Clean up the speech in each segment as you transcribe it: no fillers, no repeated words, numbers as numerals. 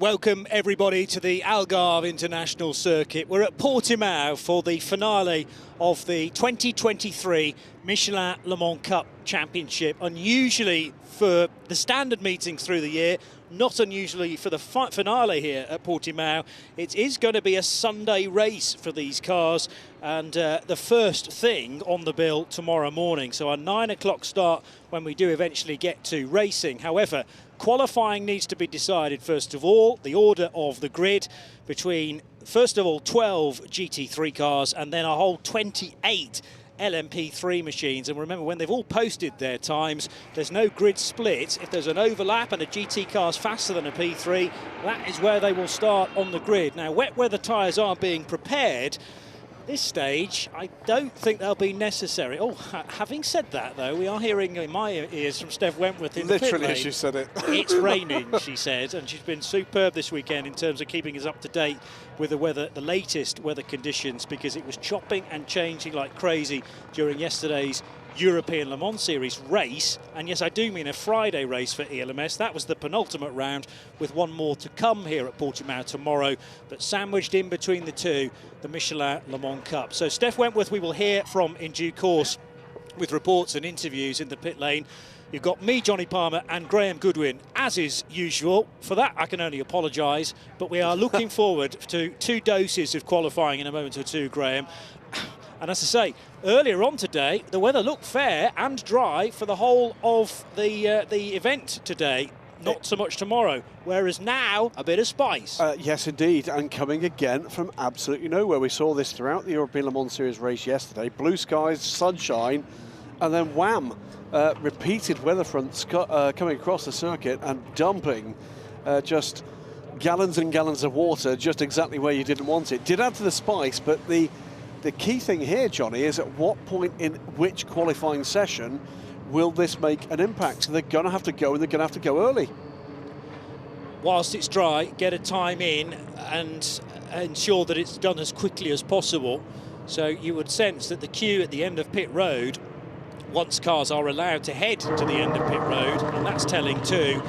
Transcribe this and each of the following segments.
Welcome everybody to the Algarve International Circuit. We're at Portimão for the finale of the 2023 Michelin Le Mans Cup Championship. Unusually for the standard meetings through the year, not unusually for the finale here at Portimão. It is going to be a Sunday race for these cars, and the first thing on the bill tomorrow morning. So a 9 o'clock start when we do eventually get to racing. However, qualifying needs to be decided first of all, the order of the grid between, first of all, 12 GT3 cars and then a whole 28 LMP3 machines. And remember, when they've all posted their times, there's no grid split. If there's an overlap and a GT car's faster than a P3, that is where they will start on the grid. Now, wet weather tyres are being prepared. This stage, I don't think they'll be necessary. Oh, having said that, though, we are hearing in my ears from Steph Wentworth in the pit lane. Literally, she said it. It's raining, she said, and she's been superb this weekend in terms of keeping us up to date with the weather, the latest weather conditions, because it was chopping and changing like crazy during yesterday's European Le Mans Series race. And yes, I do mean a Friday race for ELMS. That was the penultimate round, with one more to come here at Portimão tomorrow, but sandwiched in between the two, the Michelin Le Mans Cup. So Steph Wentworth we will hear from in due course with reports and interviews in the pit lane. You've got me, Johnny Palmer, and Graham Goodwin, as is usual. For that, I can only apologise, but we are looking forward to 2 doses of qualifying in a moment or two, Graham. And as I say, earlier on today, the weather looked fair and dry for the whole of the event today. Not so much tomorrow, whereas now a bit of spice. Yes, indeed, and coming again from absolutely nowhere. We saw this throughout the European Le Mans Series race yesterday. Blue skies, sunshine, and then wham, repeated weather fronts coming across the circuit and dumping just gallons and gallons of water just exactly where you didn't want it. Did add to the spice, but the key thing here, Johnny, is at what point in which qualifying session will this make an impact? So they're going to have to go, and they're going to have to go early. Whilst it's dry, get a time in and ensure that it's done as quickly as possible. So you would sense that the queue at the end of pit road, once cars are allowed to head to the end of pit road, and that's telling too,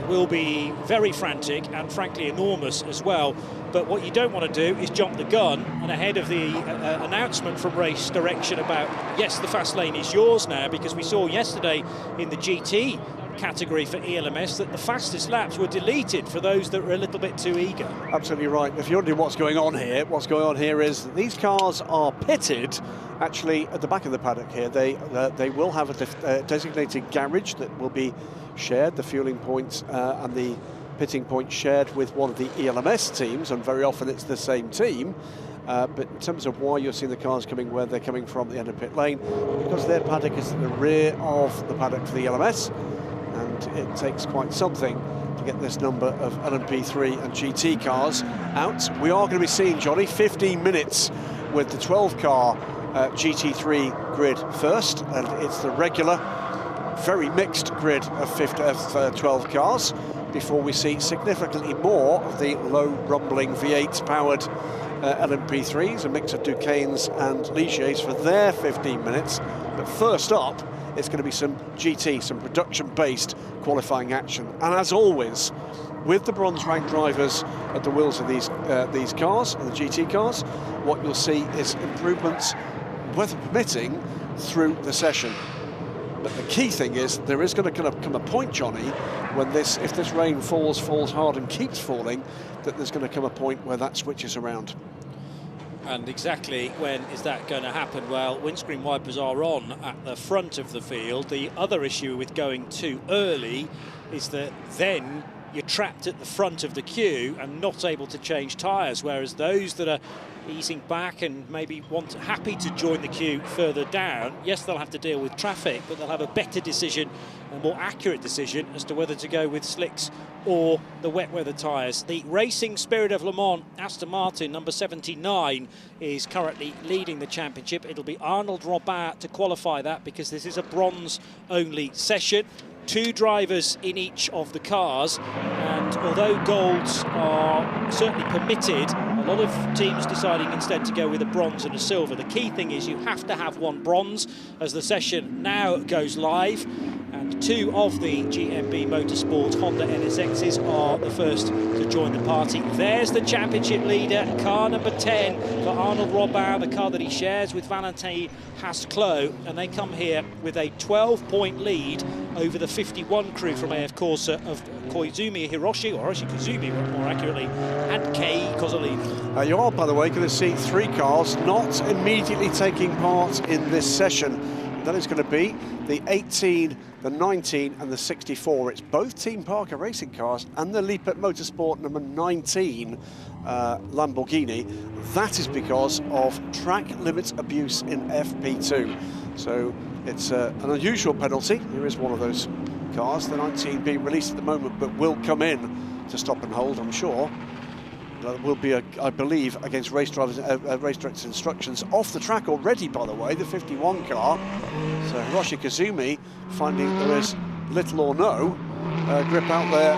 will be very frantic and frankly enormous as well. But what you don't want to do is jump the gun, and ahead of the announcement from race direction about, yes, the fast lane is yours now, because we saw yesterday in the GT category for ELMS that the fastest laps were deleted for those that were a little bit too eager. Absolutely right. If you're wondering what's going on here is that these cars are pitted actually at the back of the paddock here. They will have a designated garage that will be shared, the fueling points and the pitting point shared with one of the ELMS teams, and very often it's the same team. But in terms of why you're seeing the cars coming where they're coming from the end of pit lane, because their paddock is at the rear of the paddock for the ELMS, and it takes quite something to get this number of LMP3 and GT cars out. We are going to be seeing, Johnny, 15 minutes with the 12-car GT3 grid first, and it's the regular, very mixed grid of 12 cars, before we see significantly more of the low-rumbling V8-powered LMP3s, a mix of Ducanes and Ligiers for their 15 minutes. But first up, it's going to be some GT, some production-based qualifying action. And as always, with the bronze-rank drivers at the wheels of these cars, the GT cars, what you'll see is improvements, weather permitting, through the session. But the key thing is there is going to come a point, Johnny, when if this rain falls hard and keeps falling, that there's going to come a point where that switches around. And exactly when is that going to happen? Well, windscreen wipers are on at the front of the field. The other issue with going too early is that then you're trapped at the front of the queue and not able to change tyres, whereas those that are easing back and maybe happy to join the queue further down, yes, they'll have to deal with traffic, but they'll have a better decision, a more accurate decision as to whether to go with slicks or the wet weather tyres. The Racing Spirit of Le Mans, Aston Martin, number 79, is currently leading the championship. It'll be Arnold Robert to qualify that, because this is a bronze-only session. 2 drivers in each of the cars, and although golds are certainly permitted, a lot of teams deciding instead to go with a bronze and a silver. The key thing is you have to have one bronze as the session now goes live. And two of the GMB Motorsport Honda NSXs are the first to join the party. There's the championship leader, car number 10 for Arnold Robau, the car that he shares with Valentin Hasclot, and they come here with a 12-point lead over the 51 crew from AF Corse of Koizumi Hiroshi, or Hiroshi Kazumi more accurately, and Kei Kozolino. You are, by the way, going to see three cars not immediately taking part in this session. That is going to be the 18, the 19 and the 64. It's both Team Parker racing cars and the Lippert Motorsport number 19 Lamborghini. That is because of track limits abuse in FP2. So it's an unusual penalty. Here is one of those cars, the 19 being released at the moment, but will come in to stop and hold, I'm sure. That will be, I believe, against race drivers, race directors' instructions off the track already, by the way, the 51 car. So Hiroshi Kazumi finding there is little or no grip out there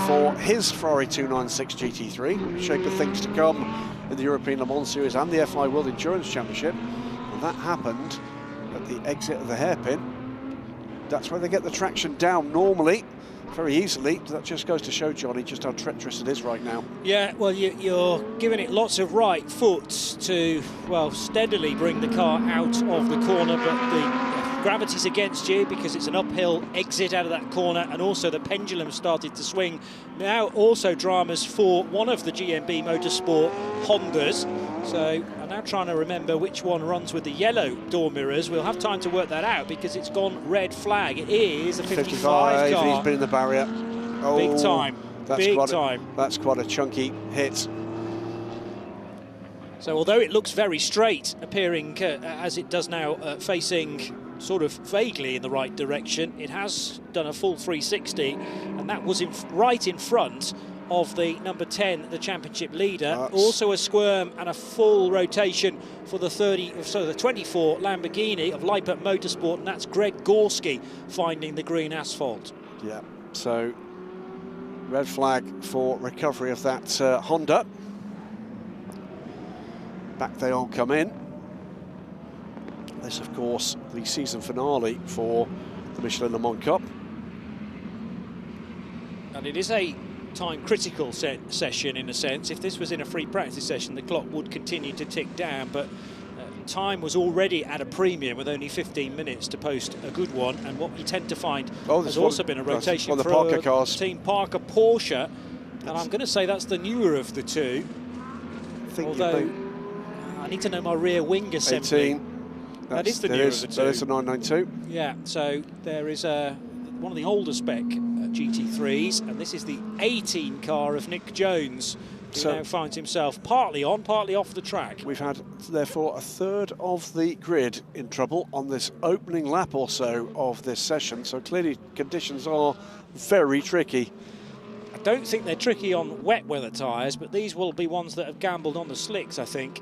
for his Ferrari 296 GT3, shape of things to come in the European Le Mans Series and the FI World Endurance Championship. And that happened at the exit of the hairpin. That's where they get the traction down normally, very easily. That just goes to show, Johnny, just how treacherous it is right now. Yeah, well, you're giving it lots of right foot to, well, steadily bring the car out of the corner, but the gravity's against you because it's an uphill exit out of that corner, and also the pendulum started to swing. Now also dramas for one of the GMB Motorsport Hondas. So I'm now trying to remember which one runs with the yellow door mirrors. We'll have time to work that out because it's gone red flag. It is a 55 car. He's been in the barrier. Oh, big time. That's quite a chunky hit. So although it looks very straight, appearing as it does now, facing sort of vaguely in the right direction, it has done a full 360, and that was right in front of the number 10, the championship leader. Also a squirm and a full rotation for the 24 Lamborghini of Lippert Motorsport, and that's Greg Gorski finding the green asphalt. Yeah, so red flag for recovery of that Honda. Back they all come in. This, of course, the season finale for the Michelin Le Mans Cup. And it is a time-critical session, in a sense. If this was in a free practice session, the clock would continue to tick down, but time was already at a premium with only 15 minutes to post a good one. And what we tend to find has also been a rotation for Parker cars. Team Parker Porsche, and I'm going to say that's the newer of the two. Although I need to know my rear wing assembly. 18. That is the newer of the two. That is a 992. Yeah, so there is one of the older spec GT3s, and this is the 18 car of Nick Jones, who now finds himself partly on, partly off the track. We've had, therefore, a third of the grid in trouble on this opening lap or so of this session, so clearly conditions are very tricky. I don't think they're tricky on wet weather tyres, but these will be ones that have gambled on the slicks, I think.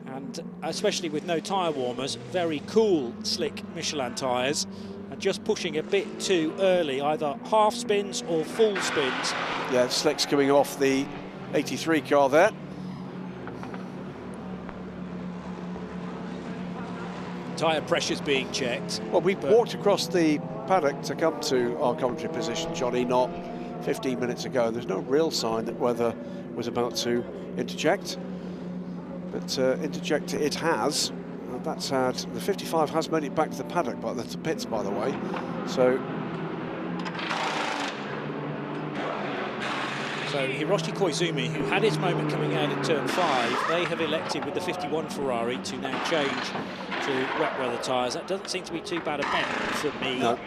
And especially with no tyre warmers, very cool, slick Michelin tyres, and just pushing a bit too early, either half spins or full spins. Yeah, slicks coming off the 83 car there. Tyre pressure's being checked. Well, we walked across the paddock to come to our commentary position, Johnny, not 15 minutes ago. There's no real sign that weather was about to interject. But interject it has. That's had, the 55 has made it back to the paddock, but to pits, by the way. So Hiroshi Koizumi, who had his moment coming out at turn 5, they have elected with the 51 Ferrari to now change to wet weather tyres. That doesn't seem to be too bad a bet for me. No.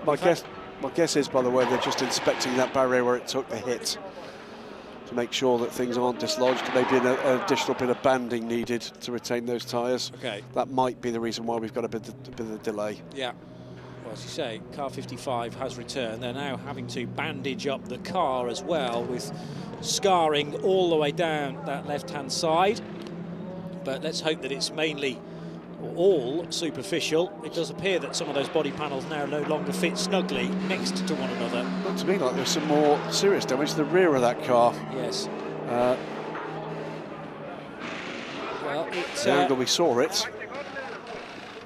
My guess is, by the way, they're just inspecting that barrier where it took the hit to make sure that things aren't dislodged. Maybe an additional bit of banding needed to retain those tyres. Okay. That might be the reason why we've got a bit of a delay. Yeah. Well, as you say, car 55 has returned. They're now having to bandage up the car as well, with scarring all the way down that left-hand side. But let's hope that it's mainly all superficial. It does appear that some of those body panels now no longer fit snugly next to one another. Looked to me like there's some more serious damage to the rear of that car. Yes. Well, the angle we saw it.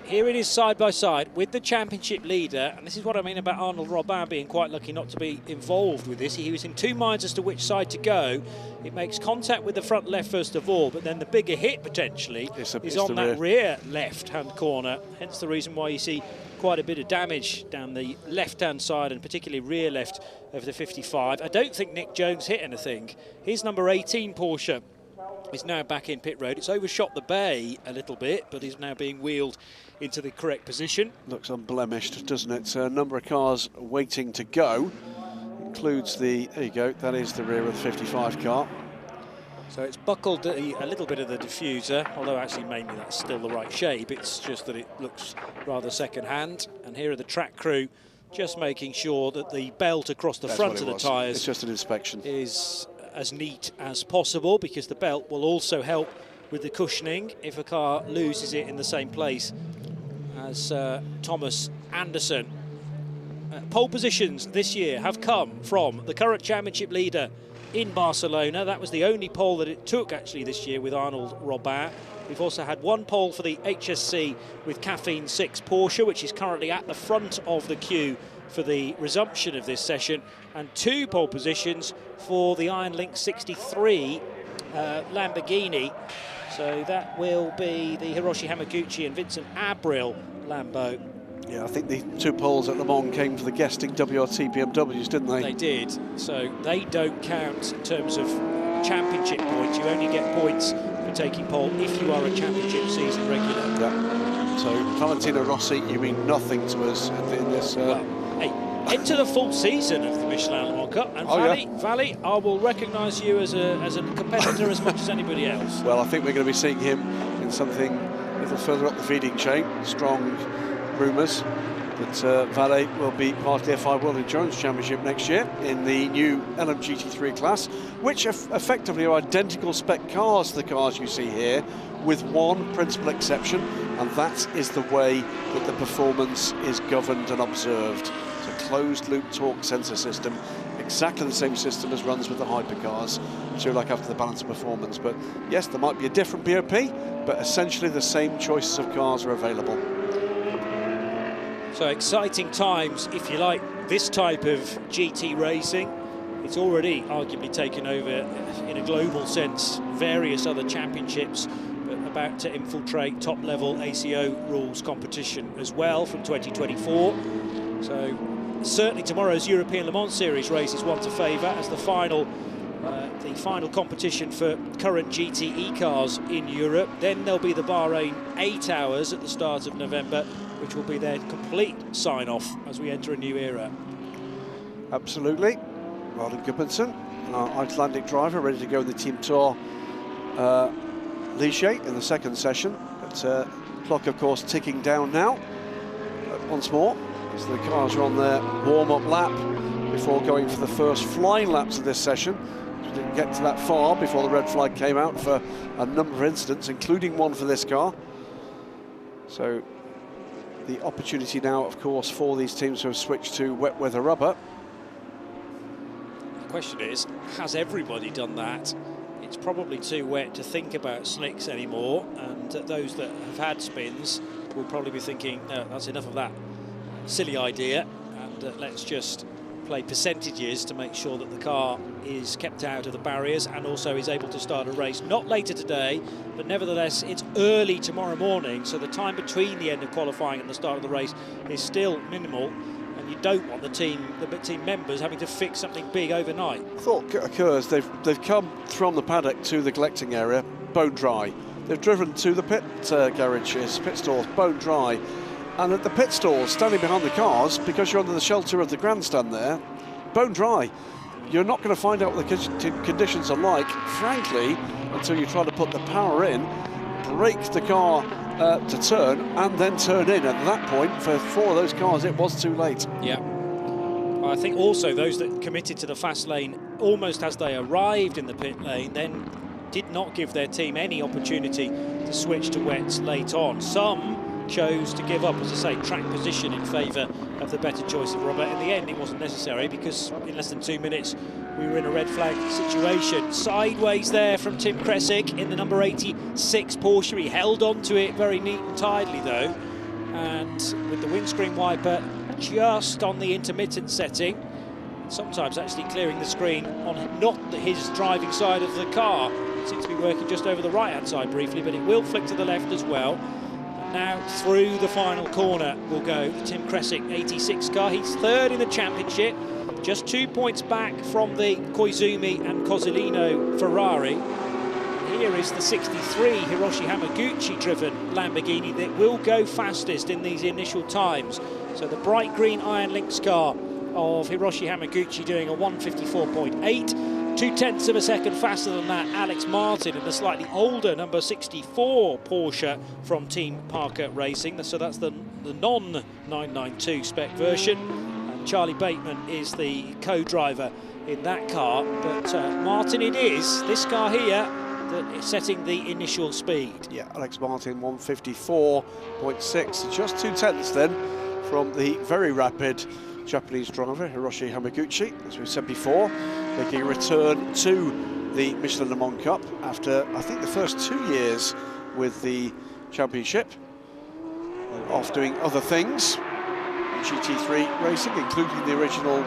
here it is side by side with the championship leader, and this is what I mean about Arnold Robin being quite lucky not to be involved with this. He was in two minds as to which side to go. It makes contact with the front left first of all, but then the bigger hit potentially is on that rear left-hand corner, hence the reason why you see quite a bit of damage down the left-hand side and particularly rear left of the 55. I don't think Nick Jones hit anything. His number 18 Porsche is now back in pit road. It's overshot the bay a little bit, but is now being wheeled into the correct position. Looks unblemished, doesn't it? A number of cars waiting to go. Includes the, there you go, that is the rear of the 55 car. So it's buckled a little bit of the diffuser, although actually mainly that's still the right shape. It's just that it looks rather second-hand. And here are the track crew just making sure that the belt across the front of the tyres, it's just an inspection, is as neat as possible, because the belt will also help with the cushioning if a car loses it in the same place as Thomas Anderson. Pole positions this year have come from the current championship leader in Barcelona. That was the only pole that it took actually this year with Arnold Robin. We've also had one pole for the HSC with Caffeine 6 Porsche, which is currently at the front of the queue for the resumption of this session, and two pole positions for the Iron Link 63 Lamborghini. So that will be the Hiroshi Hamaguchi and Vincent Abril Lambo. Yeah, I think the two poles at Le Mans came for the guesting WRT BMWs, didn't they? They did. So they don't count in terms of championship points. You only get points for taking pole if you are a championship season regular. Yeah. So Valentino Rossi, you mean nothing to us in this. Well, hey, into the full season of the Michelin Le Mans Cup, and Valley, I will recognise you as a competitor as much as anybody else. Well, I think we're going to be seeing him in something a little further up the feeding chain. Strong rumours that Valle will be part of the F1 World Endurance Championship next year in the new LMP3 class, which effectively are identical spec cars to the cars you see here, with one principal exception, and that is the way that the performance is governed and observed. It's a closed-loop torque sensor system, exactly the same system as runs with the hypercars, to like after the balance of performance. But yes, there might be a different BOP, but essentially the same choices of cars are available. So exciting times, if you like, this type of GT racing. It's already arguably taken over, in a global sense, various other championships, but about to infiltrate top-level ACO rules competition as well from 2024. So certainly tomorrow's European Le Mans Series race is one to favour as the final competition for current GTE cars in Europe. Then there'll be the Bahrain 8 hours at the start of November, which will be their complete sign-off as we enter a new era. Absolutely. Martin Gudmundsson, our Icelandic driver, ready to go in the Team Tour Ligier in the second session. But clock, of course, ticking down now. Once more, as the cars are on their warm-up lap before going for the first flying laps of this session. We didn't get to that far before the red flag came out for a number of incidents, including one for this car. So the opportunity now, of course, for these teams to have switched to wet weather rubber. The question is, has everybody done that? It's probably too wet to think about slicks anymore, and those that have had spins will probably be thinking, no, that's enough of that silly idea, and let's just play percentages to make sure that the car is kept out of the barriers and also is able to start a race. Not later today, but nevertheless it's early tomorrow morning, so the time between the end of qualifying and the start of the race is still minimal, and you don't want the team members having to fix something big overnight. Thought occurs, they've come from the paddock to the collecting area bone dry. They've driven to the pit garages, pit stalls, bone dry. And at the pit stalls, standing behind the cars, because you're under the shelter of the grandstand there, bone dry. You're not going to find out what the conditions are like, frankly, until you try to put the power in, brake the car to turn, and then turn in. At that point, for 4 of those cars, it was too late. Yeah. I think also those that committed to the fast lane almost as they arrived in the pit lane, then did not give their team any opportunity to switch to wets late on. Some chose to give up, as I say, track position in favour of the better choice of rubber. In the end, it wasn't necessary, because in less than 2 minutes we were in a red flag situation. Sideways there from Tim Kresick in the number 86 Porsche. He held on to it very neat and tidily though, and with the windscreen wiper just on the intermittent setting, sometimes actually clearing the screen on not his driving side of the car. It seems to be working just over the right-hand side briefly, but it will flick to the left as well. And now through the final corner will go the Tim Kresick 86 car. He's third in the championship, just 2 points back from the Koizumi and Cossolino Ferrari. Here is the 63 Hiroshi Hamaguchi-driven Lamborghini that will go fastest in these initial times. So the bright green Iron Lynx car of Hiroshi Hamaguchi doing a 154.8. 0.2 of a second faster than that, Alex Martin in the slightly older number 64 Porsche from Team Parker Racing. So that's the non-992 spec version. And Charlie Bateman is the co-driver in that car. But Martin it is, this car here, that is setting the initial speed. Yeah, Alex Martin 154.6, just 0.2 then from the very rapid Japanese driver Hiroshi Hamaguchi, as we said before, making a return to the Michelin Le Mans Cup after I think the first 2 years with the championship, off doing other things, GT3 racing, including the original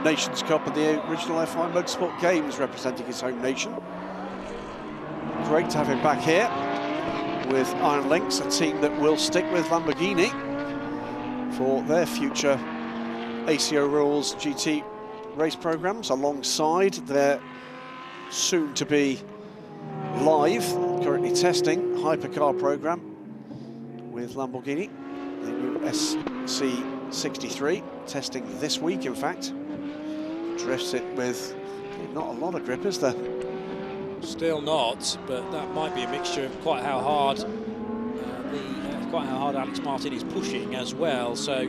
Nations Cup and the original F1 Motorsport Games, representing his home nation. Great to have him back here with Iron Lynx, a team that will stick with Lamborghini for their future ACO Rules GT race programs, alongside their soon-to-be live, currently testing, hypercar program with Lamborghini. The new SC63, testing this week, in fact. Drifts it with not a lot of grip, is there? Still not, but that might be a mixture of quite how hard Alex Martin is pushing as well. So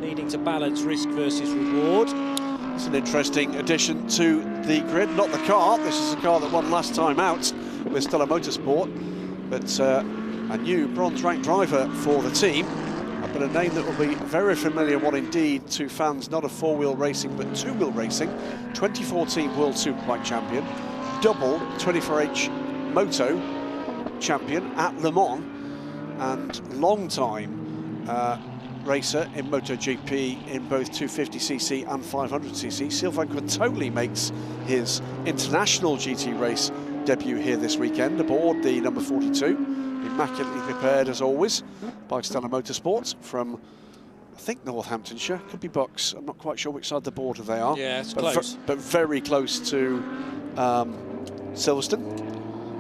needing to balance risk versus reward. It's an interesting addition to the grid, not the car. This is a car that won last time out with Stella Motorsport, but a new bronze-ranked driver for the team, but a name that will be very familiar, what indeed, to fans not of four-wheel racing but two-wheel racing. 2014 World Superbike champion, double 24H Moto champion at Le Mans, and long-time racer in MotoGP in both 250cc and 500cc. Sylvain Quintoli makes his international GT race debut here this weekend aboard the number 42, immaculately prepared as always by Stella Motorsports from, I think, Northamptonshire, could be Bucks, I'm not quite sure which side of the border they are. Yeah, it's close. But very close to Silverstone.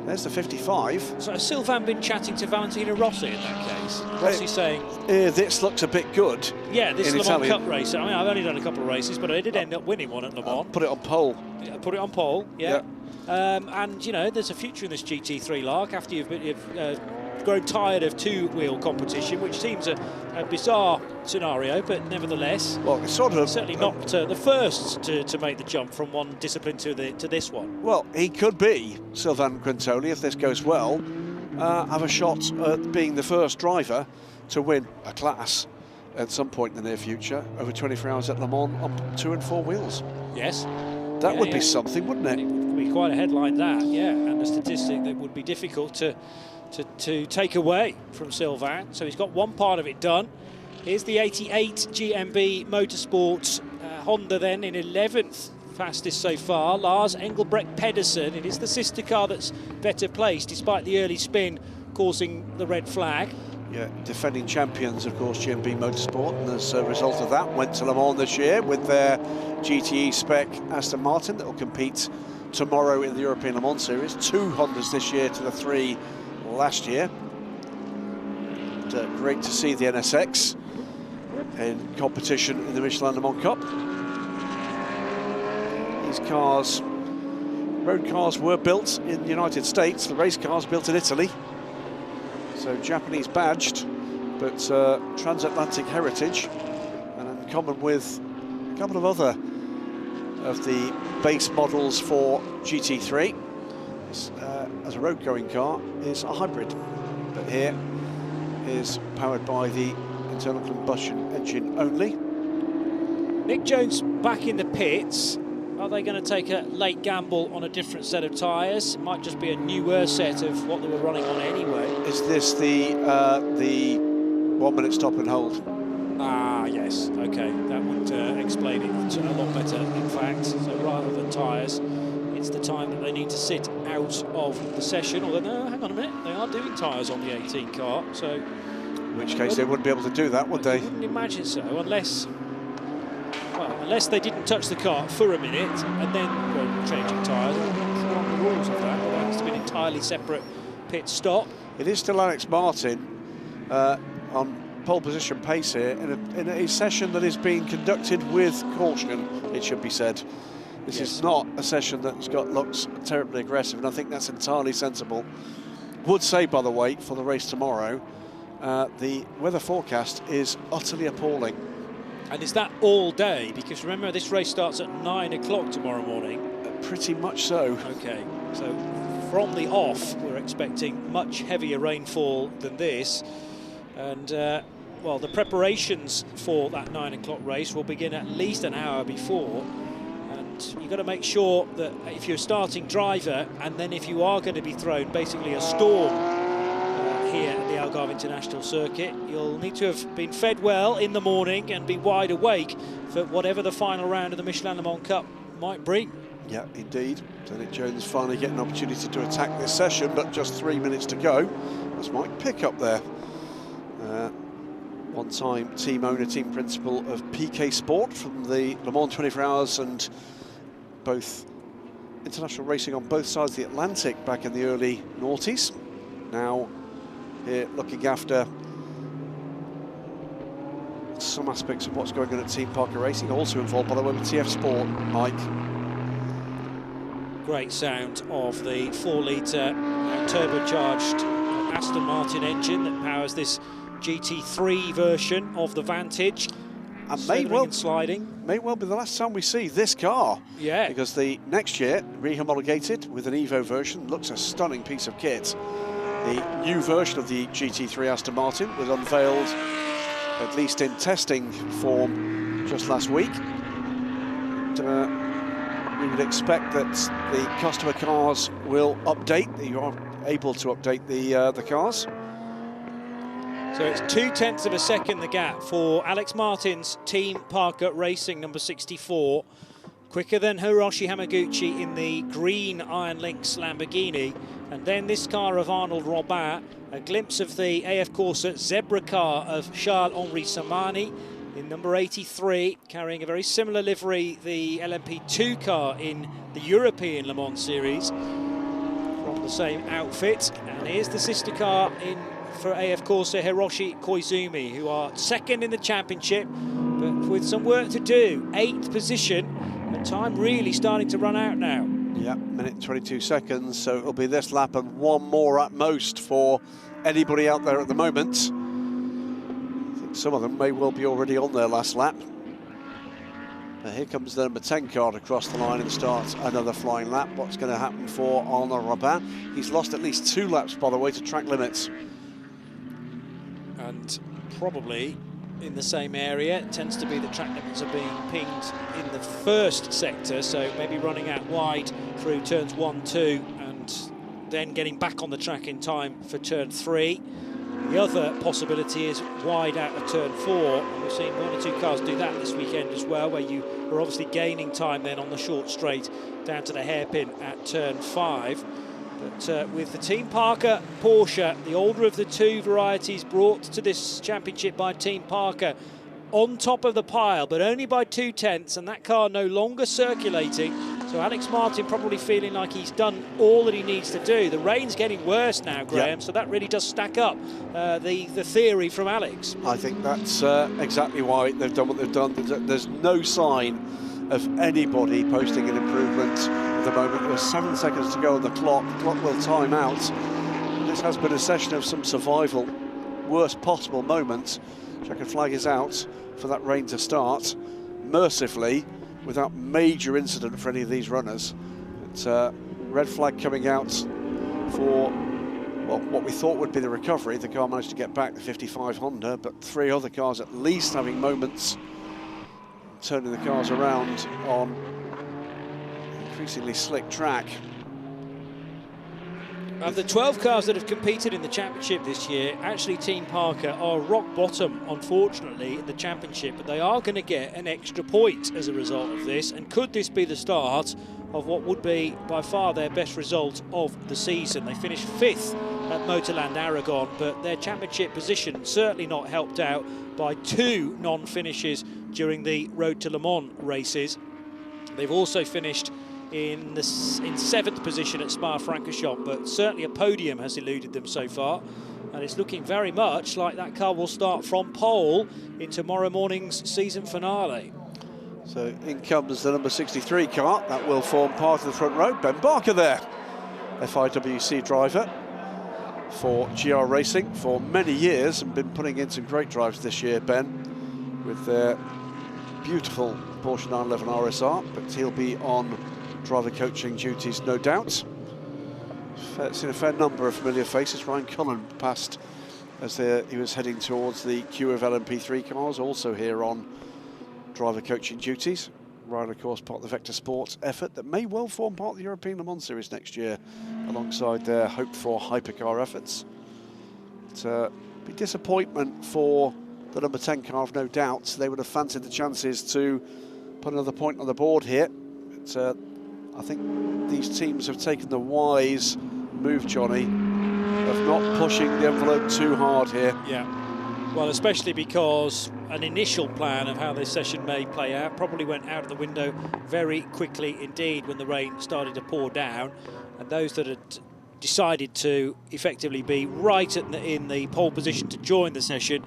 There's the 55. So has Sylvain been chatting to Valentino Rossi in that case? Rossi saying, this looks a bit good. Yeah, this Le Mans Cup race. I mean, I've only done a couple of races, but I did end up winning one at Le Mans. Put it on pole. Put it on pole, yeah. And, you know, there's a future in this GT3 lark after you've grown tired of two-wheel competition, which seems a bizarre scenario, but nevertheless, well, it's sort of certainly not the first to make the jump from one discipline to this one. Well, he could be, Sylvain Quintoli, if this goes well, have a shot at being the first driver to win a class at some point in the near future over 24 hours at Le Mans on 2 and 4 wheels. Yes. That would be something, wouldn't it? It would be quite a headline, that, yeah, and a statistic that would be difficult to take away from Sylvain. So he's got one part of it done. Here's the 88 GMB Motorsports Honda then in 11th fastest so far. Lars Engelbrecht Pedersen. It is the sister car that's better placed despite the early spin causing the red flag. Yeah, defending champions, of course, GMB Motorsport, and as a result of that, went to Le Mans this year with their GTE spec Aston Martin that will compete tomorrow in the European Le Mans Series. 2 Hondas this year to the 3 last year. And, great to see the NSX in competition in the Michelin Le Mans Cup. These cars, road cars, were built in the United States. The race cars built in Italy. So Japanese badged, but transatlantic heritage, and in common with a couple of other of the base models for GT3. As a road-going car, is a hybrid, but here is powered by the internal combustion engine only. Nick Jones back in the pits. Are they going to take a late gamble on a different set of tyres? It might just be a newer set of what they were running on anyway. Is this the 1 minute stop and hold. Ah, yes, okay, that would explain it a lot better, in fact. So rather than tyres, it's the time that they need to sit out of the session. Although, no, hang on a minute, they are doing tyres on the 18 car, so... In which case they wouldn't be able to do that, would they? I wouldn't imagine so, unless... Well, unless they didn't touch the car for a minute and then were changing tyres. I'm not sure on the rules of that, but that has to be an entirely separate pit stop. It is still Alex Martin on pole position pace here in a session that is being conducted with caution, it should be said. This is not a session that looks terribly aggressive, and I think that's entirely sensible. Would say, by the way, for the race tomorrow, the weather forecast is utterly appalling. And is that all day? Because remember, this race starts at 9 o'clock tomorrow morning. Pretty much so. Okay, so from the off, we're expecting much heavier rainfall than this. And, well, the preparations for that 9 o'clock race will begin at least an hour before. And you've got to make sure that if you're a starting driver, and then if you are going to be thrown basically a storm here at the Algarve International Circuit, you'll need to have been fed well in the morning and be wide awake for whatever the final round of the Michelin Le Mans Cup might bring. Yeah, indeed. Derek Jones finally getting an opportunity to attack this session, but just 3 minutes to go. That's Mike Pickup there. One-time team owner, team principal of PK Sport from the Le Mans 24 Hours and both international racing on both sides of the Atlantic back in the early noughties. Now here looking after some aspects of what's going on at Team Parker Racing, also involved by the way with TF Sport. Mike. Great sound of the 4-litre turbocharged Aston Martin engine that powers this GT3 version of the Vantage. And may well be the last time we see this car. Yeah. Because the next year, rehomologated with an Evo version, looks a stunning piece of kit. The new version of the GT3 Aston Martin was unveiled, at least in testing form, just last week. We would expect that the customer cars will update. You are able to update the cars. So it's 0.2 of a second the gap for Alex Martin's Team Parker Racing number 64. Quicker than Hiroshi Hamaguchi in the green Iron Lynx Lamborghini. And then this car of Arnold Robin, a glimpse of the AF Corsa Zebra car of Charles-Henri Samani in number 83, carrying a very similar livery, the LMP2 car in the European Le Mans Series from the same outfit. And here's the sister car in for AF Corsa, Hiroshi Koizumi, who are second in the championship, but with some work to do. 8th position, and time really starting to run out now. Yeah, minute 22 seconds, so it'll be this lap and one more at most for anybody out there at the moment. I think some of them may well be already on their last lap. But here comes the number 10 car across the line and starts another flying lap. What's going to happen for Arnaud Robin? He's lost at least 2 laps, by the way, to track limits. And probably in the same area. It tends to be the track limits are being pinged in the first sector, so maybe running out wide through turns 1, 2, and then getting back on the track in time for turn 3. The other possibility is wide out of turn 4, and we've seen 1 or 2 cars do that this weekend as well, where you are obviously gaining time then on the short straight down to the hairpin at turn 5. But with the Team Parker Porsche, the older of the 2 varieties brought to this championship by Team Parker, on top of the pile, but only by 0.2, and that car no longer circulating. So Alex Martin probably feeling like he's done all that he needs to do. The rain's getting worse now, Graham, so that really does stack up the theory from Alex. I think that's exactly why they've done what they've done. There's no sign of anybody posting an improvement at the moment. There's 7 seconds to go on the clock. The clock will time out. This has been a session of some survival, worst possible moments. Checkered flag is out for that rain to start, mercifully, without major incident for any of these runners. It's red flag coming out for, well, what we thought would be the recovery. The car managed to get back, the 55 Honda, but 3 other cars at least having moments, turning the cars around on increasingly slick track. Of the 12 cars that have competed in the championship this year, actually Team Parker are rock bottom, unfortunately, in the championship, but they are going to get an extra point as a result of this. And could this be the start of what would be by far their best result of the season? They finished 5th at Motorland Aragon, but their championship position certainly not helped out by 2 non-finishes during the Road to Le Mans races. They've also finished in 7th position at Spa-Francorchamps, but certainly a podium has eluded them so far, and it's looking very much like that car will start from pole in tomorrow morning's season finale. So in comes the number 63 car. That will form part of the front row. Ben Barker there, FIWC driver for GR Racing for many years, and been putting in some great drives this year, Ben, with their beautiful Porsche 911 RSR, but he'll be on driver coaching duties, no doubt. Seen a fair number of familiar faces. Ryan Cullen passed as he was heading towards the queue of LMP3 cars, also here on driver coaching duties. Ryan, of course, part of the Vector Sports effort that may well form part of the European Le Mans Series next year, alongside their hoped-for hypercar efforts. It's a big disappointment for the number 10 car, no doubt. They would have fancied the chances to put another point on the board here. But I think these teams have taken the wise move, Johnny, of not pushing the envelope too hard here. Yeah, well, especially because an initial plan of how this session may play out probably went out of the window very quickly indeed when the rain started to pour down, and those that had decided to effectively be right in the pole position to join the session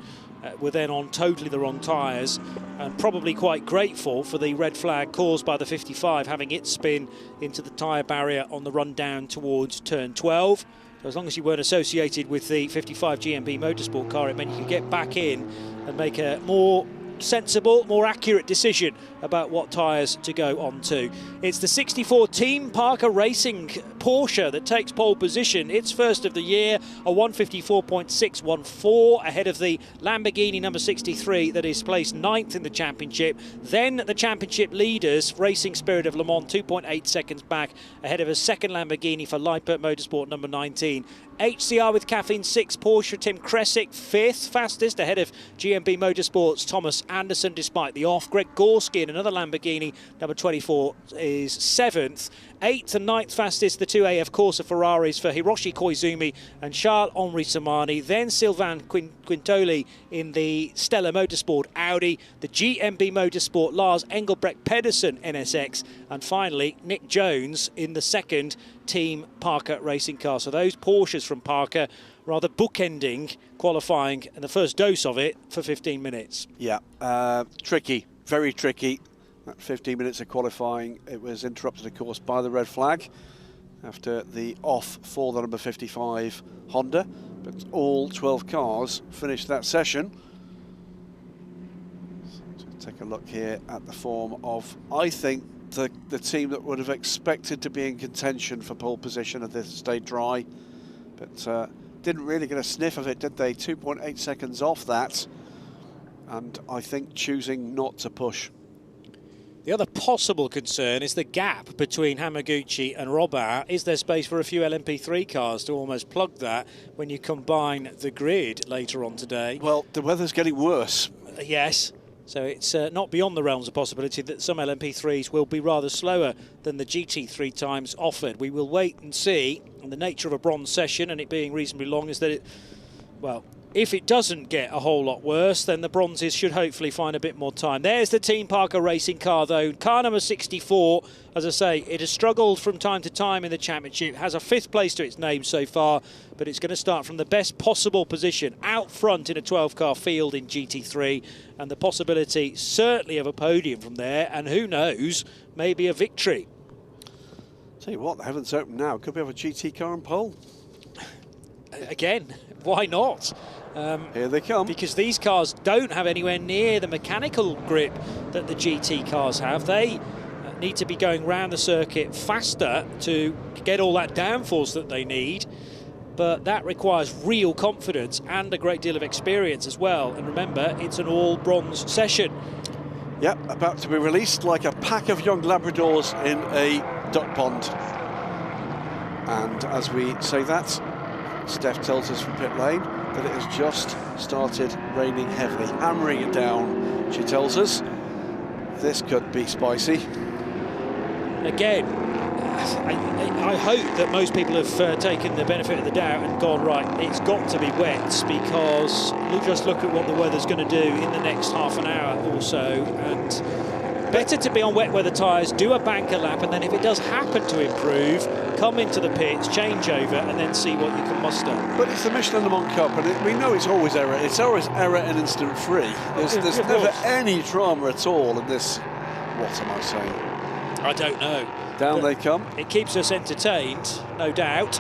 were then on totally the wrong tyres, and probably quite grateful for the red flag caused by the 55 having its spin into the tyre barrier on the run down towards turn 12. So as long as you weren't associated with the 55 GMB Motorsport car, it meant you could get back in and make a more sensible, more accurate decision about what tyres to go on to. It's the 64 Team Parker Racing Porsche that takes pole position. It's first of the year, a 154.614 ahead of the Lamborghini number 63 that is placed 9th in the championship. Then the championship leaders, Racing Spirit of Le Mans, 2.8 seconds back ahead of a second Lamborghini for Lippert Motorsport number 19. HCR with Caffeine 6, Porsche Tim Kresick 5th fastest ahead of GMB Motorsport's Thomas Anderson despite the off. Greg Gorski in another Lamborghini number 24 is 7th. 8th and 9th fastest, the 2 AF Corsa Ferraris for Hiroshi Koizumi and Charles-Henri Samani. Then Sylvain Quintoli in the Stella Motorsport Audi, the GMB Motorsport Lars Engelbrecht Pedersen NSX, and finally Nick Jones in the second Team Parker racing car. So those Porsches from Parker rather bookending qualifying and the first dose of it for 15 minutes. Yeah, tricky, very tricky. That 15 minutes of qualifying, it was interrupted, of course, by the red flag after the off for the number 55 Honda. But all 12 cars finished that session. So take a look here at the form of, I think, the team that would have expected to be in contention for pole position at this stayed dry, but didn't really get a sniff of it, did they? 2.8 seconds off that, and I think choosing not to push. The other possible concern is the gap between Hamaguchi and Robert. Is there space for a few LMP3 cars to almost plug that when you combine the grid later on today? Well, the weather's getting worse. Yes. So it's not beyond the realms of possibility that some LMP3s will be rather slower than the GT3 times offered. We will wait and see. And the nature of a bronze session, and it being reasonably long, is that it, well, if it doesn't get a whole lot worse, then the bronzes should hopefully find a bit more time. There's the Team Parker racing car, though. Car number 64, as I say, it has struggled from time to time in the championship, has a 5th place to its name so far, but it's going to start from the best possible position out front in a 12-car field in GT3, and the possibility certainly of a podium from there, and who knows, maybe a victory. Tell you what, the heavens open now. Could we have a GT car on pole? Again, why not? Here they come. Because these cars don't have anywhere near the mechanical grip that the GT cars have. They need to be going around the circuit faster to get all that downforce that they need. But that requires real confidence and a great deal of experience as well. And remember, it's an all-bronze session. Yep, about to be released like a pack of young Labradors in a duck pond. And as we say that, Steph tells us from pit lane that it has just started raining heavily, hammering it down, she tells us. This could be spicy. Again, I hope that most people have taken the benefit of the doubt and gone, right, it's got to be wet, because just look at what the weather's going to do in the next half an hour or so. And better to be on wet weather tyres, do a banker lap, and then if it does happen to improve, come into the pits, change over, and then see what you can muster. But it's the Michelin Le Mans Cup, and we know it's always error. It's always error and instant free. There's never any drama at all in this. What am I saying? I don't know. Down they come. It keeps us entertained, no doubt.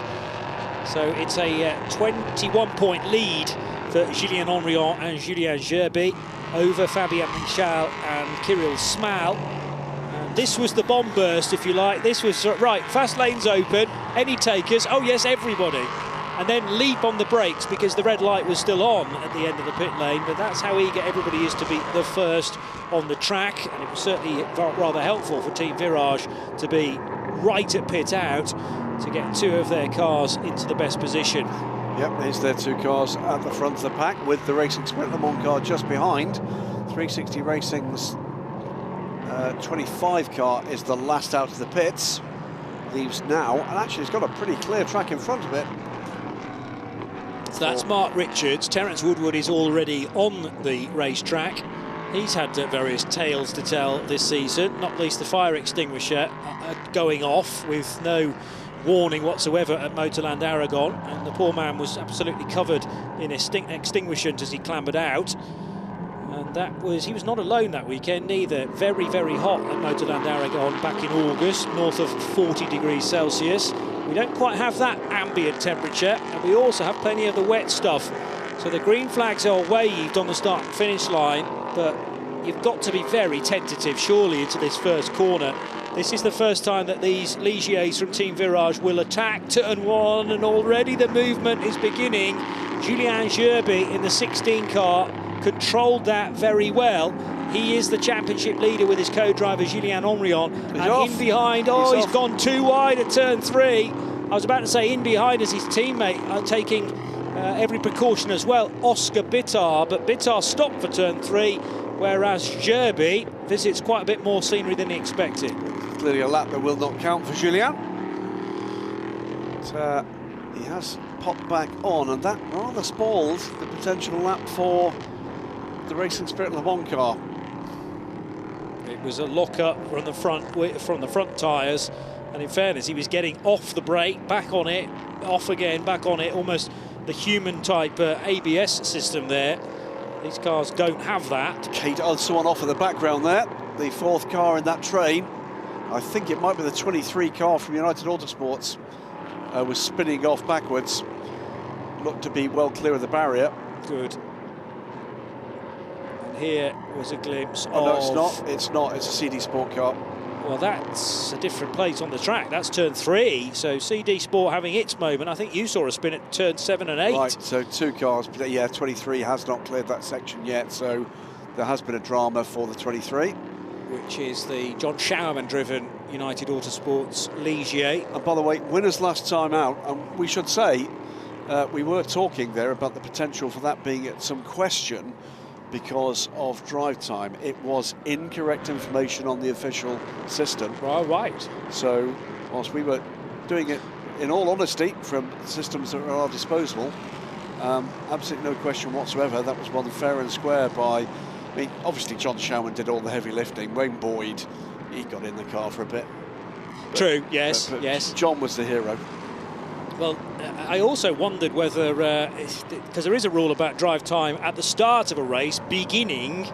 So it's a 21-point lead for Julien Henrion and Julien Gerby over Fabien Michal and Kirill Smal. And this was the bomb burst, if you like. This was, right, fast lanes open, any takers? Oh yes, everybody. And then leap on the brakes because the red light was still on at the end of the pit lane, but that's how eager everybody is to be the first on the track, and it was certainly rather helpful for Team Virage to be right at pit out to get two of their cars into the best position. Yep, there's their two cars at the front of the pack with the Racing Sprint Le Mans car just behind. 360 Racing's 25 car is the last out of the pits, leaves now, and actually it's got a pretty clear track in front of it. So that's Mark Richards. Terence Woodward is already on the racetrack. He's had various tales to tell this season, not least the fire extinguisher going off with no warning whatsoever at Motorland Aragon, and the poor man was absolutely covered in extinguishant as he clambered out. And that was, he was not alone that weekend either. Very, very hot at Motorland Aragon back in August, north of 40 degrees Celsius. We don't quite have that ambient temperature, and we also have plenty of the wet stuff. So the green flags are waved on the start and finish line, but you've got to be very tentative, surely, into this first corner. This is the first time that these Ligiers from Team Virage will attack turn one, and already the movement is beginning. Julien Gerby in the 16 car controlled that very well. He is the championship leader with his co-driver Julien Henrion, and in behind, he's gone too wide at turn three. I was about to say in behind as his teammate taking every precaution as well, Oscar Bitar, but Bitar stopped for turn three, whereas Gerby visits quite a bit more scenery than he expected. Clearly a lap that will not count for Julien. But, he has popped back on, and that rather spoiled the potential lap for the Racing Spirit Le Mans car. It was a lock-up from the front tyres, and in fairness, he was getting off the brake, back on it, off again, back on it, almost the human-type ABS system there. These cars don't have that. Kate Udson off in the background there, the fourth car in that train. I think it might be the 23 car from United Autosports. Was spinning off backwards. Looked to be well clear of the barrier. Good. And here was a glimpse of... No, it's not. It's a CD Sport car. Well, that's a different place on the track. That's turn three, so CD Sport having its moment. I think you saw a spin at turn 7 and 8. Right, so two cars. But yeah, 23 has not cleared that section yet, so there has been a drama for the 23. Which is the John Showerman-driven United Autosports Ligier. And by the way, winners last time out, and we should say, we were talking there about the potential for that being at some question because of drive time. It was incorrect information on the official system. Right. So, whilst we were doing it, in all honesty, from systems that are at our disposal, absolutely no question whatsoever, that was won fair and square by... I mean, obviously John Showerman did all the heavy lifting. Wayne Boyd, he got in the car for a bit. True, yes, yes. John was the hero. Well, I also wondered whether, because there is a rule about drive time at the start of a race, beginning,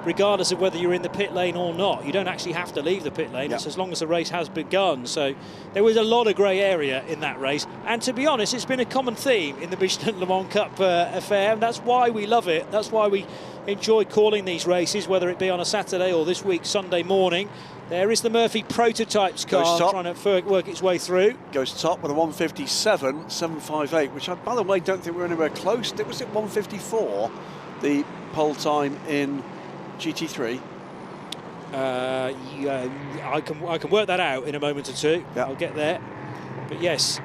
regardless of whether you're in the pit lane or not. You don't actually have to leave the pit lane, It's as long as the race has begun. So there was a lot of grey area in that race. And to be honest, it's been a common theme in the Michelin Le Mans Cup affair, and that's why we love it. That's why we enjoy calling these races, whether it be on a Saturday or this week, Sunday morning. There is the Murphy Prototypes car trying to work its way through. Goes top with a 157.758, which I, by the way, don't think we're anywhere close. It was at 154, the pole time in GT3. I can work that out in a moment or two. Yep. I'll get there. But yes,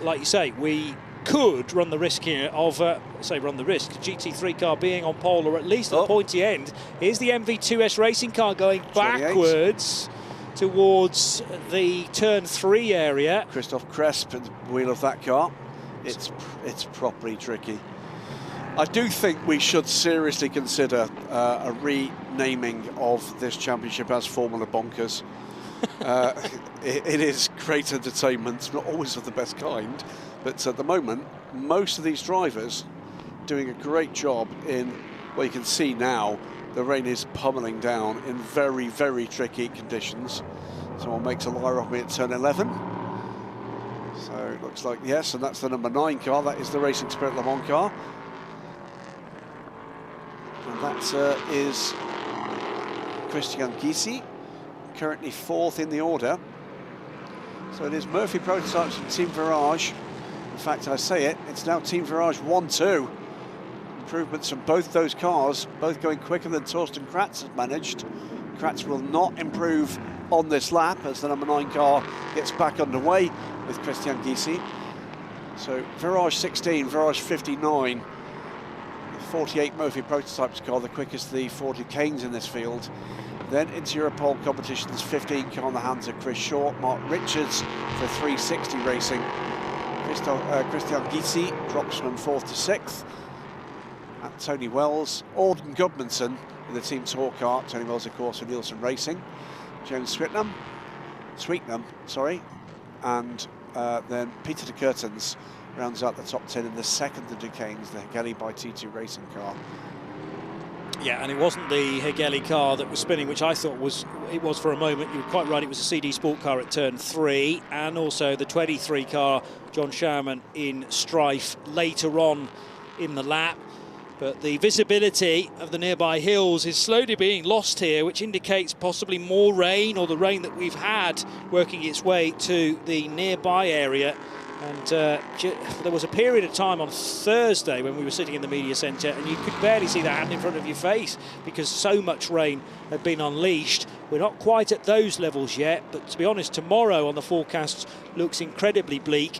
like you say, we could run the risk here of, run the risk, GT3 car being on pole or at least at the pointy end. Here's the MV2S racing car going backwards towards the turn 3 area. Christoph Cresp at the wheel of that car. It's properly tricky. I do think we should seriously consider a renaming of this championship as Formula Bonkers. It is great entertainment, not always of the best kind, but at the moment, most of these drivers doing a great job in, well, you can see now, the rain is pummeling down in very, very tricky conditions. Someone makes a liar of me at turn 11. So it looks like, yes, and that's the number 9 car. That is the Racing Spirit Le Mans car. And that is Christian Gysi, currently 4th in the order. So it is Murphy Prototypes from Team Virage. In fact, I say it, it's now Team Virage 1-2. Improvements from both those cars, both going quicker than Torsten Kratz has managed. Kratz will not improve on this lap as the number 9 car gets back underway with Christian Gysi. So Virage 16, Virage 59, 48 Murphy Prototypes car, the quickest of the 40 Canes in this field. Then into Europole competitions, 15 car on the hands of Chris Short, Mark Richards for 360 Racing. Christian Gysi drops from 4th to 6th. And Tony Wells, Auden Gudmundsson in the Team Tour car. Tony Wells, of course, for Nielsen Racing. James Sweetnam, and then Peter de Curtens rounds out the top 10 in the second of the Canes, the Hegeli by T2 Racing car. Yeah, and it wasn't the Hegeli car that was spinning, which I thought it was for a moment. You were quite right, it was a CD Sport car at turn 3, and also the 23 car, John Schaumann, in strife later on in the lap. But the visibility of the nearby hills is slowly being lost here, which indicates possibly more rain, or the rain that we've had working its way to the nearby area. And there was a period of time on Thursday when we were sitting in the media centre and you could barely see that hand in front of your face because so much rain had been unleashed. We're not quite at those levels yet, but to be honest, tomorrow on the forecasts looks incredibly bleak.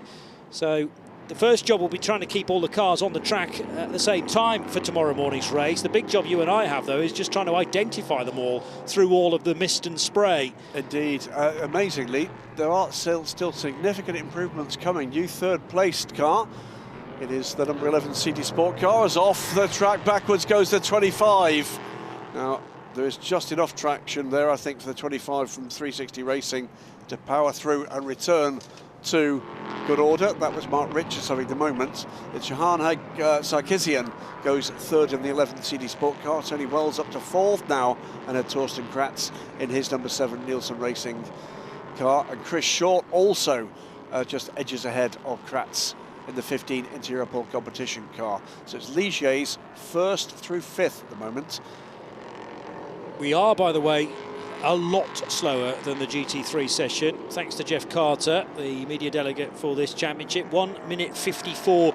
So the first job will be trying to keep all the cars on the track at the same time for tomorrow morning's race. The big job you and I have, though, is just trying to identify them all through all of the mist and spray. Indeed. Amazingly, there are still significant improvements coming. New third-placed car. It is the number 11 CD Sport car. As off the track backwards goes the 25. Now, there is just enough traction there, I think, for the 25 from 360 Racing to power through and return to good order. That was Mark Richards having the moment. It's Johan Sarkisian goes 3rd in the 11th CD Sport car. Tony Wells up to 4th now, and had Torsten Kratz in his number 7 Nielsen Racing car. And Chris Short also just edges ahead of Kratz in the 15 into Europole competition car. So it's Ligier's 1st through 5th at the moment. We are, by the way, a lot slower than the GT3 session, thanks to Jeff Carter, the media delegate for this championship. 1 minute 54.614.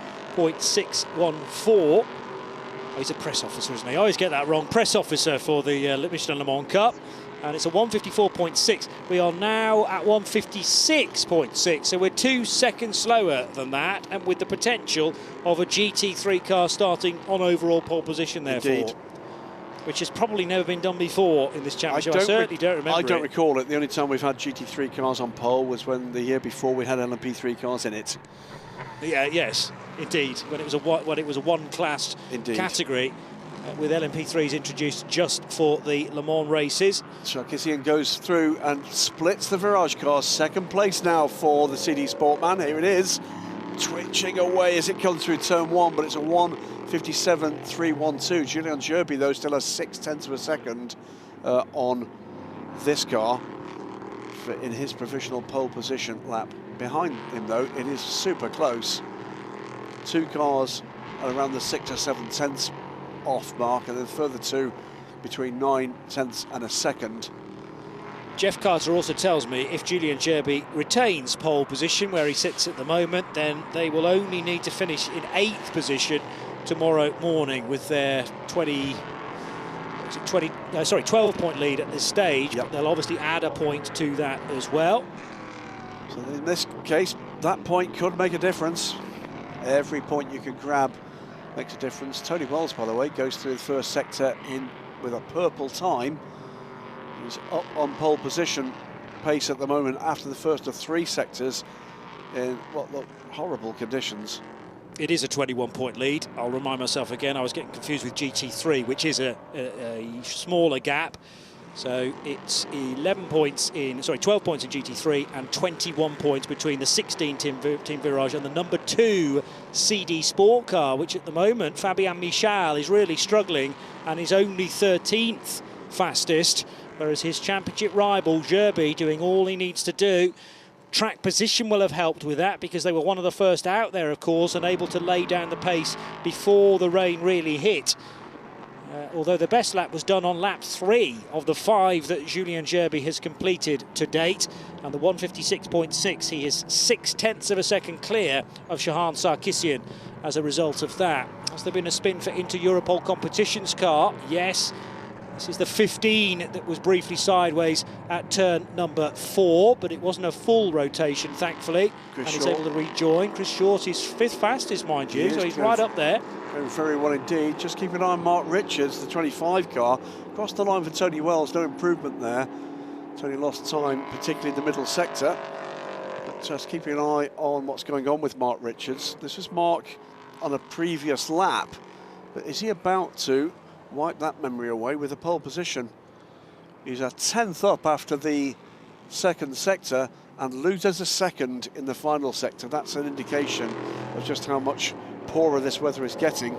Oh, he's a press officer, isn't he? I always get that wrong. Press officer for the Michelin Le Mans Cup. And it's a 154.6. We are now at 156.6, so we're 2 seconds slower than that, and with the potential of a GT3 car starting on overall pole position, therefore. Indeed. Which has probably never been done before in this championship. I certainly don't remember. I don't recall it. The only time we've had GT3 cars on pole was when the year before we had LMP3 cars in it. Yeah, yes, indeed. When it was a one-class category, with LMP3s introduced just for the Le Mans races. Sarkisian goes through and splits the Virage car. 2nd place now for the CD Sportman. Here it is, twitching away as it comes through turn 1, but it's a 1:57.312. Julian Gerby, though, still has 0.6 of a second on this car in his provisional pole position lap. Behind him, though, it is super close. 2 cars are around the 6 or 7 tenths off mark, and then further 2 between 9 tenths and a second. Jeff Carter also tells me if Julian Gerby retains pole position where he sits at the moment, then they will only need to finish in 8th position tomorrow morning with their 12-point lead at this stage. Yep. But they'll obviously add a point to that as well. So in this case, that point could make a difference. Every point you can grab makes a difference. Tony Wells, by the way, goes through the first sector in with a purple time. He's up on pole position pace at the moment after the first of 3 sectors in what look horrible conditions. It is a 21-point lead. I'll remind myself again, I was getting confused with GT3, which is a smaller gap. So it's 12 points in GT3 and 21 points between the 16 Team Virage and the number 2 CD Sport car, which at the moment Fabian Michel is really struggling and is only 13th fastest, whereas his championship rival Gerby doing all he needs to do. Track position will have helped with that because they were one of the first out there, of course, and able to lay down the pace before the rain really hit. Although the best lap was done on lap 3 of the 5 that Julien Gerby has completed to date, and the 156.6, he is 0.6 of a second clear of Shahan Sarkisian as a result of that. Has there been a spin for Inter-Europol Competitions car? Yes. This is the 15 that was briefly sideways at turn number 4, but it wasn't a full rotation, thankfully. And he's able to rejoin. Chris Short is 5th fastest, mind you, so he's right up there. Going very well indeed. Just keep an eye on Mark Richards, the 25 car. Crossed the line for Tony Wells, no improvement there. Tony lost time, particularly in the middle sector. But just keeping an eye on what's going on with Mark Richards. This was Mark on a previous lap, but is he about to wipe that memory away with a pole position? He's a 10th up after the 2nd sector and loses a second in the final sector. That's an indication of just how much poorer this weather is getting.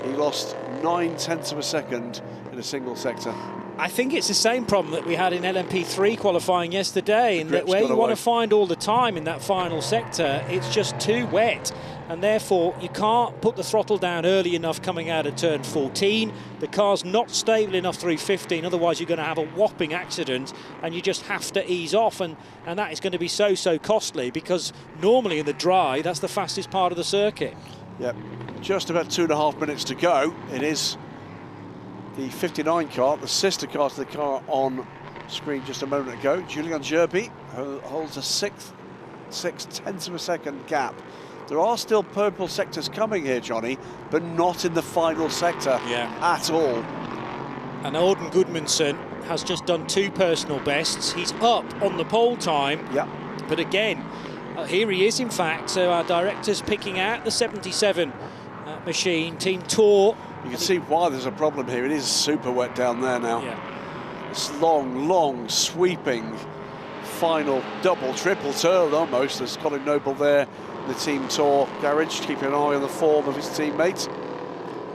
He lost 0.9 of a second in a single sector. I think it's the same problem that we had in LMP3 qualifying yesterday, in that where you want to find all the time in that final sector, it's just too wet, and therefore you can't put the throttle down early enough coming out of turn 14. The car's not stable enough through 15, otherwise you're going to have a whopping accident, and you just have to ease off, and that is going to be so costly, because normally in the dry, that's the fastest part of the circuit. Yep, just about 2.5 minutes to go. It is the 59 car, the sister car to the car on screen just a moment ago. Julien Gerby holds a 6/10 of a second gap. There are still purple sectors coming here, Johnny, but not in the final sector at all. And Auden Gudmundsson has just done 2 personal bests. He's up on the pole time, but again, here he is in fact. So our director's picking out the 77 machine, Team Tour. You can see why there's a problem here. It is super wet down there now. This long, sweeping final double, triple turn almost. There's Colin Noble there, the Team Tour garage, keeping an eye on the form of his teammates.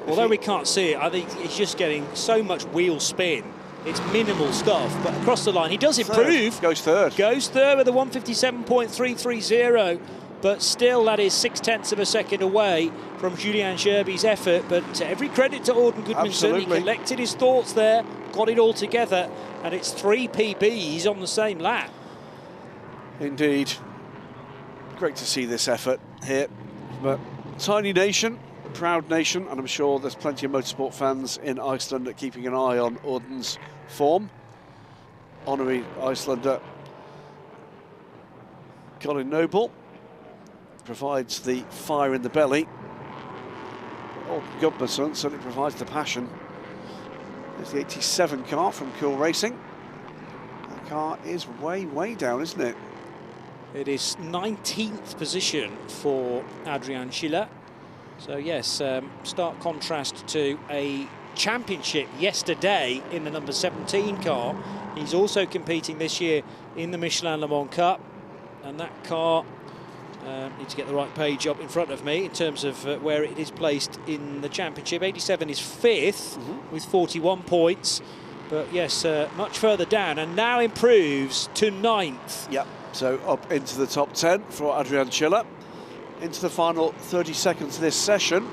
Although we can't see it, I think he's just getting so much wheel spin. It's minimal stuff, but across the line he does improve. Goes third. Goes third with a 157.330. But still, that is 0.6 of a second away from Julien Gerby's effort. But every credit to Auden Gudmundsson. He collected his thoughts there, got it all together, and it's 3 PBs on the same lap. Indeed. Great to see this effort here. But tiny nation, proud nation, and I'm sure there's plenty of motorsport fans in Iceland that are keeping an eye on Auden's form. Honorary Icelander Colin Noble provides the fire in the belly. Auden Gudmundsson certainly provides the passion. There's the 87 car from Cool Racing. That car is way down, isn't it? It is 19th position for Adrian Schiller. So yes, stark contrast to a championship yesterday in the number 17 car. He's also competing this year in the Michelin Le Mans Cup, and that car, need to get the right page up in front of me in terms of where it is placed in the championship. 87 is 5th with 41 points, but yes, much further down, and now improves to 9th. Yep, so up into the top 10 for Adrian Schiller. Into the final 30 seconds of this session.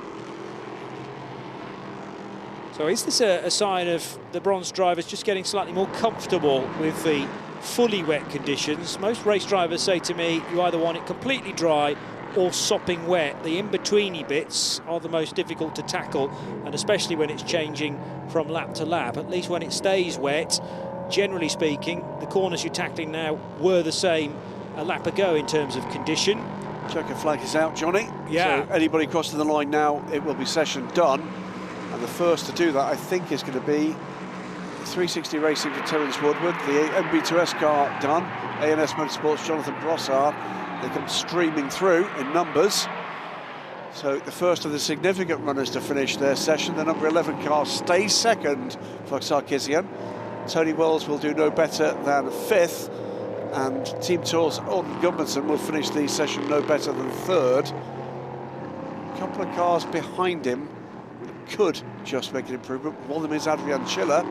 So is this a sign of the bronze drivers just getting slightly more comfortable with the fully wet conditions? Most race drivers say to me, you either want it completely dry or sopping wet. The in-betweeny bits are the most difficult to tackle, and especially when it's changing from lap to lap. At least when it stays wet, generally speaking, the corners you're tackling now were the same a lap ago in terms of condition. Checker flag is out, Johnny. Yeah. So anybody crossing the line now, it will be session done. And the first to do that, I think, is going to be 360 Racing for Terence Woodward. The MB2S car done. A&S Motorsports, Jonathan Brossard. They come streaming through in numbers. So the first of the significant runners to finish their session. The number 11 car stays second for Sarkisian. Tony Wells will do no better than fifth. And Team Tour's Alden Gudmundsson will finish the session no better than third. A couple of cars behind him could just make an improvement. One of them is Adrian Schiller.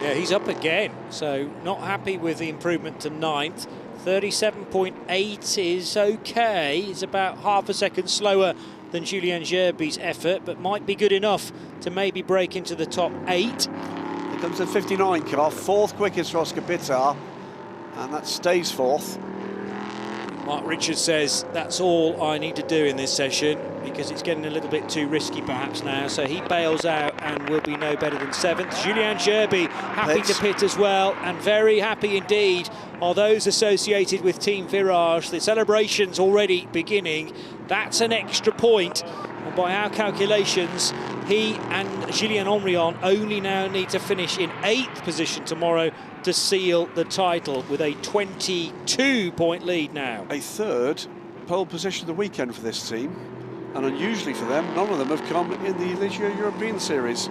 Yeah, he's up again, so not happy with the improvement to ninth. 37.8 is okay. It's about half a second slower than Julien Gerby's effort, but might be good enough to maybe break into the top 8. Here comes the 59 car, fourth quickest for Oscar Bitar, and that stays fourth. Mark Richards says that's all I need to do in this session because it's getting a little bit too risky perhaps now, so he bails out and will be no better than seventh. Julien Gerby happy to pit as well, and very happy indeed are those associated with Team Virage. The celebration's already beginning. That's an extra point, and by our calculations he and Julien Henrion only now need to finish in 8th position tomorrow to seal the title with a 22-point lead now. A third pole position of the weekend for this team, and unusually for them, none of them have come in the Italia European Series.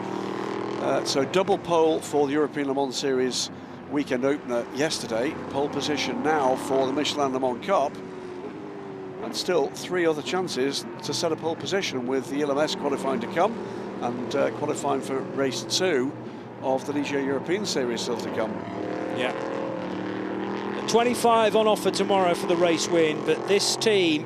So double pole for the European Le Mans Series weekend opener yesterday, pole position now for the Michelin Le Mans Cup, and still 3 other chances to set a pole position with the LMS qualifying to come and qualifying for race 2 of the Ligier European Series still to come. Yeah. 25 on offer tomorrow for the race win, but this team,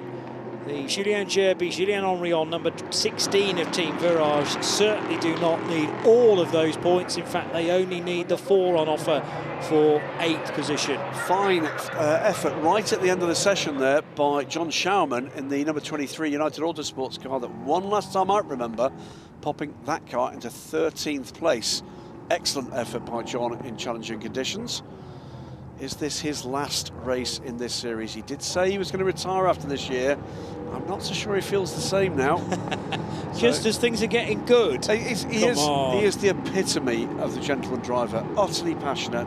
the Julien Gerby, Julien Henrion, number 16 of Team Virage, certainly do not need all of those points. In fact, they only need the 4 on offer for 8th position. Fine effort right at the end of the session there by John Schaumann in the number 23 United Autosports car that won last time I remember, popping that car into 13th place. Excellent effort by John in challenging conditions. Is this his last race in this series? He did say he was going to retire after this year. I'm not so sure he feels the same now. Just as things are getting good. He is the epitome of the gentleman driver, utterly passionate,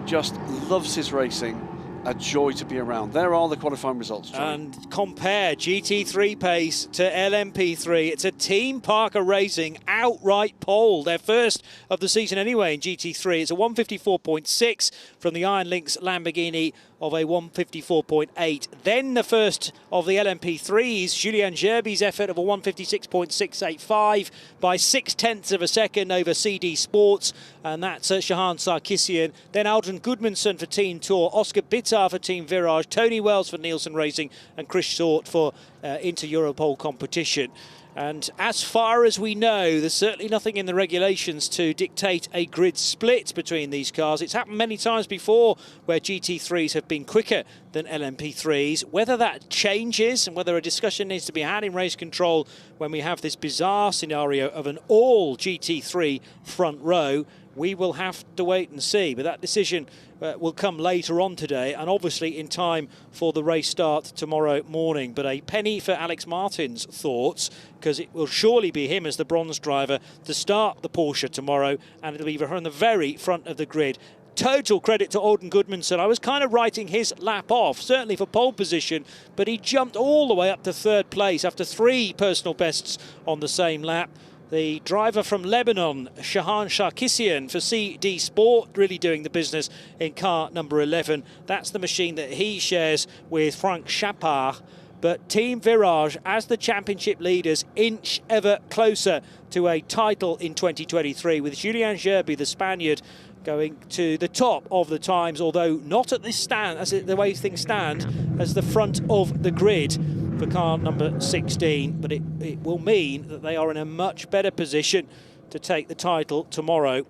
just loves his racing. A joy to be around. There are the qualifying results, Johnny. And compare GT3 pace to LMP3. It's a Team Parker Racing outright pole. Their first of the season anyway in GT3. It's a 154.6 from the Iron Lynx Lamborghini of a 154.8. Then the first of the LMP3s, Julien Gerby's effort of a 156.685 by 0.6 of a second over CD Sports, and that's Shahan Sarkisian. Then Alden Gudmundsson for Team Tour, Oscar Bitar for Team Virage, Tony Wells for Nielsen Racing, and Chris Short for Inter-Europol competition. And as far as we know, there's certainly nothing in the regulations to dictate a grid split between these cars. It's happened many times before where GT3s have been quicker than LMP3s. Whether that changes and whether a discussion needs to be had in race control when we have this bizarre scenario of an all GT3 front row, we will have to wait and see. But that decision will come later on today, and obviously in time for the race start tomorrow morning. But a penny for Alex Martin's thoughts, because it will surely be him as the bronze driver to start the Porsche tomorrow, and it'll be from the very front of the grid. Total credit to Alden Gudmundsson. I was kind of writing his lap off, certainly for pole position, but he jumped all the way up to 3rd place after 3 personal bests on the same lap. The driver from Lebanon, Shahan Sarkisian for CD Sport, really doing the business in car number 11. That's the machine that he shares with Frank Chapard. But Team Virage, as the championship leaders, inch ever closer to a title in 2023, with Julien Gerby, the Spaniard, going to the top of the times, although not at this stand, as the way things stand, as the front of the grid for car number 16, but it will mean that they are in a much better position to take the title tomorrow.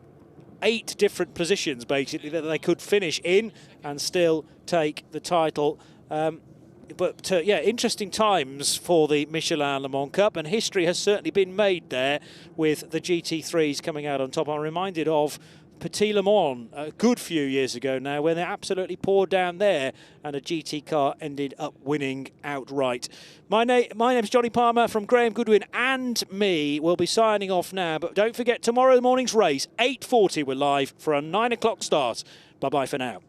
8 different positions, basically, that they could finish in and still take the title. Yeah, interesting times for the Michelin Le Mans Cup, and history has certainly been made there with the GT3s coming out on top. I'm reminded of Petit Le Mans a good few years ago now, when they absolutely poured down there and a GT car ended up winning outright. My name's Johnny Palmer from Graham Goodwin and me. We'll be signing off now, but don't forget tomorrow morning's race, 8:40, we're live for a 9 o'clock start. Bye-bye for now.